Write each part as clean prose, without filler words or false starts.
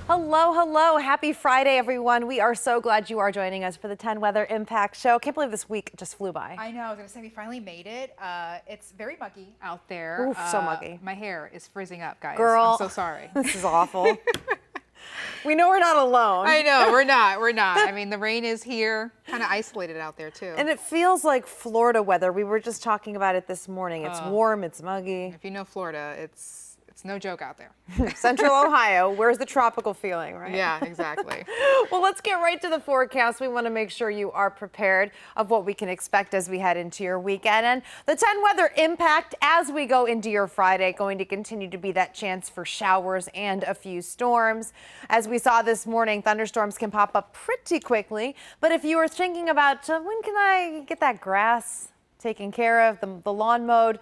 Hello, hello. Happy Friday, everyone. We are so glad you are joining us for the 10 Weather Impact Show. Can't believe this week just flew by. I know. I was going to say we finally made it. It's very muggy out there. Oof, so muggy. My hair is frizzing up, guys. Girl, I'm so sorry. This is awful. We know we're not alone. I know. We're not. We're not. I mean, the rain is here. Kind of isolated out there, too. And it feels like Florida weather. We were just talking about it this morning. It's warm. It's muggy. If you know Florida, it's no joke out there. Central Ohio, where's the tropical feeling, right? Yeah, exactly. Well, let's get right to the forecast. We want to make sure you are prepared of what we can expect as we head into your weekend. And the 10 weather impact as we go into your Friday, going to continue to be that chance for showers and a few storms. As we saw this morning, thunderstorms can pop up pretty quickly. But if you were thinking about when can I get that grass taken care of, the lawn mowed,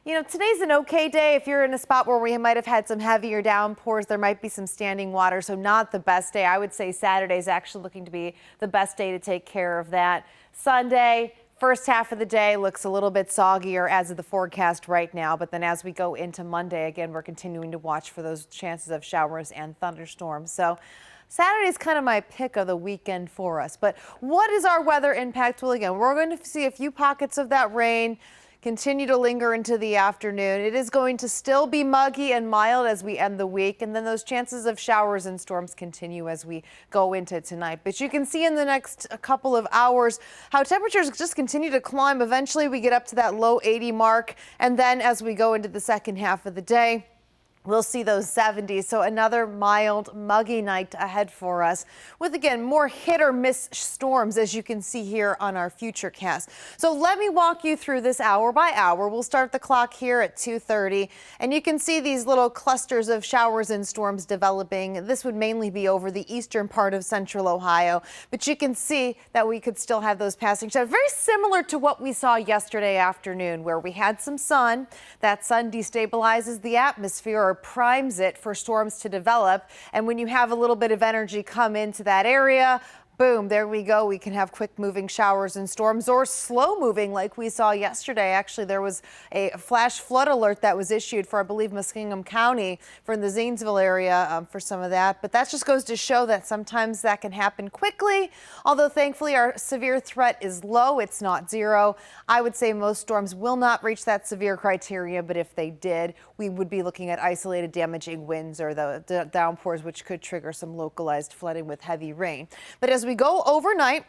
you know, today's an okay day. If you're in a spot where we might have had some heavier downpours, there might be some standing water, so not the best day. I would say Saturday is actually looking to be the best day to take care of that. Sunday, first half of the day looks a little bit soggier as of the forecast right now, but then as we go into Monday, again, we're continuing to watch for those chances of showers and thunderstorms. So Saturday is kind of my pick of the weekend for us. But what is our weather impact? Well, again, we're going to see a few pockets of that rain continue to linger into the afternoon. It is going to still be muggy and mild as we end the week, and then those chances of showers and storms continue as we go into tonight. But you can see in the next couple of hours how temperatures just continue to climb. Eventually we get up to that low 80 mark, and then as we go into the second half of the day, we'll see those 70s, so another mild, muggy night ahead for us with, again, more hit or miss storms, as you can see here on our Futurecast. So let me walk you through this hour by hour. We'll start the clock here at 2:30, and you can see these little clusters of showers and storms developing. This would mainly be over the eastern part of central Ohio, but you can see that we could still have those passing showers. Very similar to what we saw yesterday afternoon, where we had some sun. That sun destabilizes the atmosphere, or primes it for storms to develop. And when you have a little bit of energy come into that area, boom, there we go. We can have quick moving showers and storms, or slow moving like we saw yesterday. Actually, there was a flash flood alert that was issued for, I believe, Muskingum County for the Zanesville area for some of that. But that just goes to show that sometimes that can happen quickly. Although thankfully our severe threat is low. It's not zero. I would say most storms will not reach that severe criteria, but if they did, we would be looking at isolated damaging winds or the downpours, which could trigger some localized flooding with heavy rain. But as we go overnight,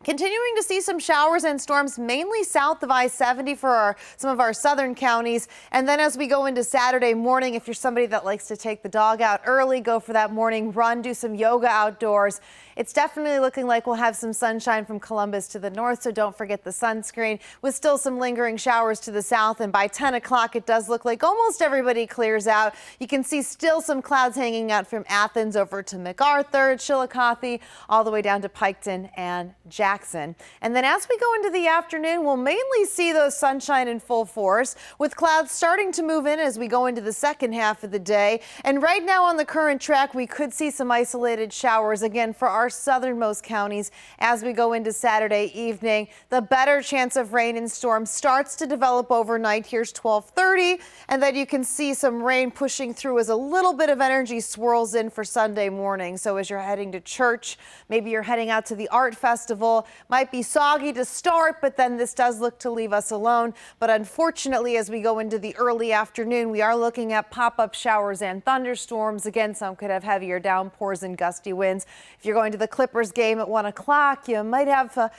continuing to see some showers and storms mainly south of I-70 for some of our southern counties. And then as we go into Saturday morning, if you're somebody that likes to take the dog out early, go for that morning run, do some yoga outdoors. It's definitely looking like we'll have some sunshine from Columbus to the north, so don't forget the sunscreen, with still some lingering showers to the south. And by 10 o'clock, it does look like almost everybody clears out. You can see still some clouds hanging out from Athens over to MacArthur, Chillicothe, all the way down to Piketon and Jackson. And then as we go into the afternoon, we'll mainly see those sunshine in full force, with clouds starting to move in as we go into the second half of the day. And right now on the current track, we could see some isolated showers again for our southernmost counties as we go into Saturday evening. The better chance of rain and storms starts to develop overnight. Here's 12:30, and then you can see some rain pushing through as a little bit of energy swirls in for Sunday morning. So as you're heading to church, maybe you're heading out to the art festival, might be soggy to start, but then this does look to leave us alone. But unfortunately, as we go into the early afternoon, we are looking at pop-up showers and thunderstorms. Again, some could have heavier downpours and gusty winds. If you're going to the Clippers game at 1 o'clock, you might have a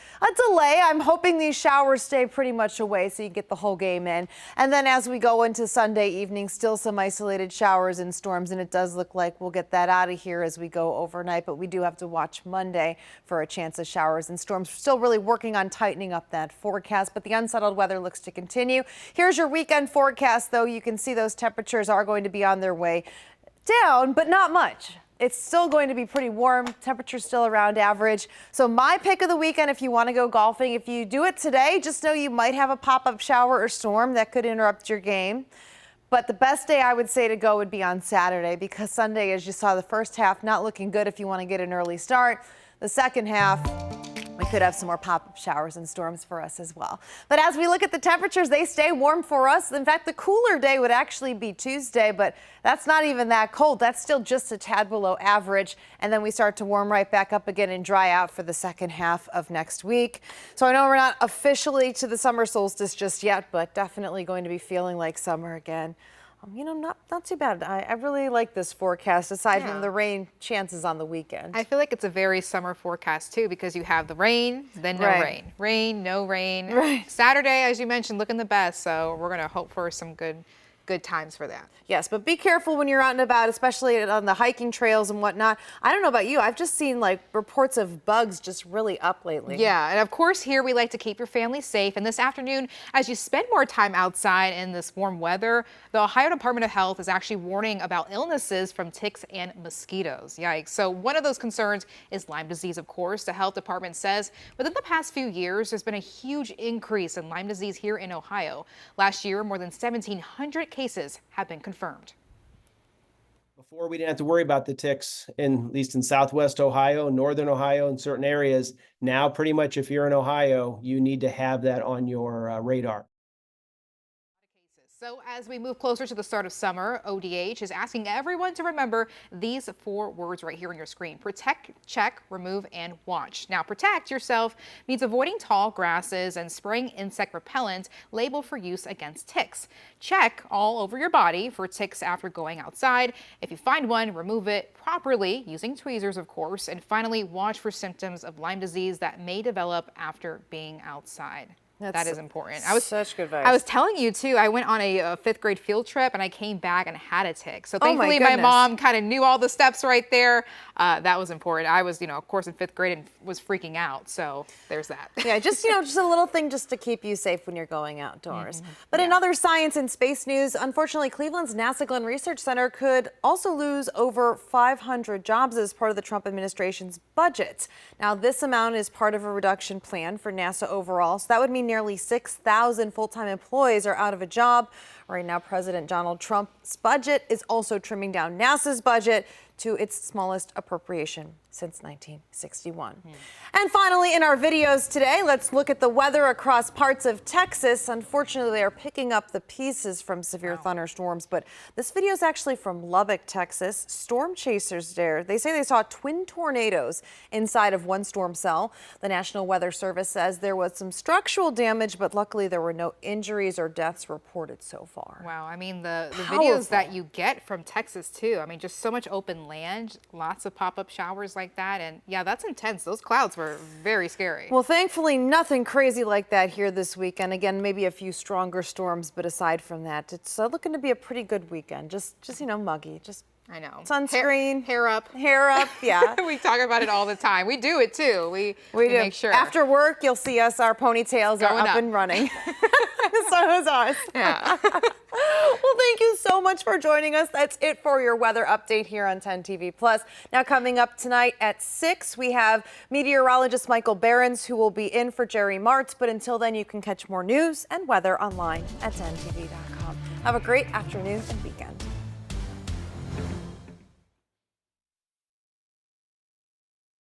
delay. I'm hoping these showers stay pretty much away so you get the whole game in. And then as we go into Sunday evening, still some isolated showers and storms, and it does look like we'll get that out of here as we go overnight. But we do have to watch Monday for a chance of showers and storms. We're still really working on tightening up that forecast, but the unsettled weather looks to continue. Here's your weekend forecast, though. You can see those temperatures are going to be on their way down, but not much. It's still going to be pretty warm. Temperatures still around average. So my pick of the weekend, if you want to go golfing, if you do it today, just know you might have a pop-up shower or storm that could interrupt your game. But the best day I would say to go would be on Saturday, because Sunday, as you saw, the first half not looking good if you want to get an early start. The second half, We could have some more pop-up showers and storms for us as well. But as we look at the temperatures, they stay warm for us. In fact, the cooler day would actually be Tuesday, but that's not even that cold. That's still just a tad below average. And then we start to warm right back up again and dry out for the second half of next week. So I know we're not officially to the summer solstice just yet, but definitely going to be feeling like summer again. You know, not too bad. I really like this forecast, aside from the rain chances on the weekend. I feel like it's a very summer forecast too, because you have the rain, then no rain. Rain, no rain. Right. Saturday, as you mentioned, looking the best. So we're going to hope for some good times for that. Yes, but be careful when you're out and about, especially on the hiking trails and whatnot. I don't know about you. I've just seen like reports of bugs just really up lately. Yeah, and of course here we like to keep your family safe. And this afternoon, as you spend more time outside in this warm weather, the Ohio Department of Health is actually warning about illnesses from ticks and mosquitoes. Yikes. So one of those concerns is Lyme disease, of course. The health department says within the past few years, there's been a huge increase in Lyme disease here in Ohio. Last year, more than 1,700 cases have been confirmed. Before, we didn't have to worry about the ticks, at least in Southwest Ohio, Northern Ohio, in certain areas. Now, pretty much if you're in Ohio, you need to have that on your radar. So as we move closer to the start of summer, ODH is asking everyone to remember these 4 words right here on your screen: protect, check, remove, and watch. Now, protect yourself means avoiding tall grasses and spraying insect repellent labeled for use against ticks. Check all over your body for ticks after going outside. If you find one, remove it properly using tweezers, of course. And finally, watch for symptoms of Lyme disease that may develop after being outside. That is important. Such good advice. I was telling you too, I went on a 5th grade field trip and I came back and had a tick. So Oh my thankfully my goodness. mom kind of knew all the steps right there. That was important. I was, of course in 5th grade and was freaking out. So there's that. Yeah, just a little thing just to keep you safe when you're going outdoors. But in other science and space news, unfortunately, Cleveland's NASA Glenn Research Center could also lose over 500 jobs as part of the Trump administration's budget. Now, this amount is part of a reduction plan for NASA overall. So that would mean nearly 6,000 full-time employees are out of a job. Right now, President Donald Trump's budget is also trimming down NASA's budget to its smallest appropriation since 1961. And finally, in our videos today, let's look at the weather across parts of Texas. Unfortunately, they are picking up the pieces from severe thunderstorms, but this video is actually from Lubbock, Texas. Storm chasers there, they say they saw twin tornadoes inside of one storm cell. The National Weather Service says there was some structural damage, but luckily there were no injuries or deaths reported so far. Wow, I mean the videos that you get from Texas too. I mean, just so much open land, lots of pop-up showers like that, and yeah, that's intense. Those clouds were very scary. Well, thankfully, nothing crazy like that here this weekend. Again, maybe a few stronger storms, but aside from that, it's looking to be a pretty good weekend. Just muggy. Just I know. Sunscreen, hair up. hair up. Yeah. We talk about it all the time. We do it too. We do. make sure. After work, you'll see us. Our ponytails are Going up up. and running. So is ours. Yeah. Well, thank you so much for joining us. That's it for your weather update here on 10 TV Plus. Now, coming up tonight at 6, we have meteorologist Michael Behrens, who will be in for Jerry Martz. But until then, you can catch more news and weather online at 10tv.com. Have a great afternoon and weekend.